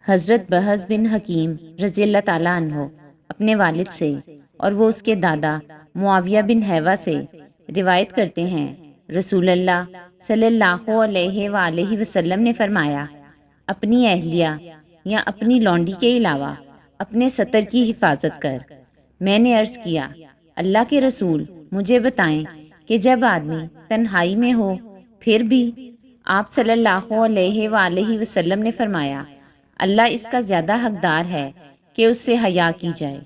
حضرت بہز بن حکیم رضی اللہ تعالیٰ عنہ اپنے والد سے اور وہ اس کے دادا معاویہ بن حیوہ سے روایت کرتے ہیں، رسول اللہ صلی اللہ علیہ وآلہ وسلم نے فرمایا، اپنی اہلیہ یا اپنی لونڈی کے علاوہ اپنے سطر کی حفاظت کر۔ میں نے عرض کیا، اللہ کے رسول مجھے بتائیں کہ جب آدمی تنہائی میں ہو پھر بھی؟ آپ صلی اللہ علیہ وآلہ وسلم نے فرمایا، اللہ اس کا زیادہ حقدار ہے کہ اس سے حیا کی جائے۔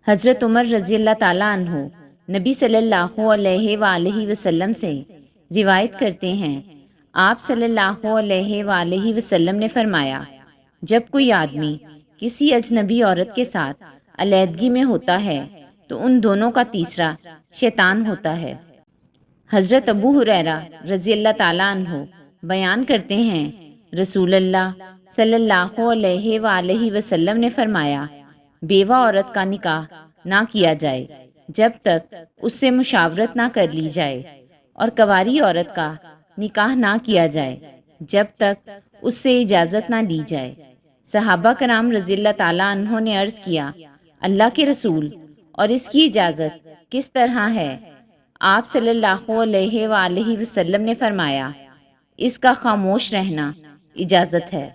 حضرت عمر رضی اللہ تعالیٰ عنہ نبی صلی اللہ علیہ وآلہ وسلم سے روایت کرتے ہیں، آپ صلی اللہ علیہ وآلہ وسلم نے فرمایا، جب کوئی آدمی کسی اجنبی عورت کے ساتھ علیحدگی میں ہوتا ہے تو ان دونوں کا تیسرا شیطان ہوتا ہے۔ حضرت ابو ہریرہ رضی اللہ تعالیٰ عنہ بیان کرتے ہیں، رسول اللہ صلی اللہ علیہ وآلہ وسلم نے فرمایا، بیوہ عورت کا نکاح نہ کیا جائے جب تک اس سے مشاورت نہ کر لی جائے، اور کنواری عورت کا نکاح نہ کیا جائے جب تک اس سے اجازت نہ لی جائے۔ صحابہ کرام رضی اللہ تعالیٰ عنہ نے عرض کیا، اللہ کے رسول، اور اس کی اجازت کس طرح ہے؟ آپ صلی اللہ علیہ وآلہ وسلم نے فرمایا، اس کا خاموش رہنا اجازت ہے۔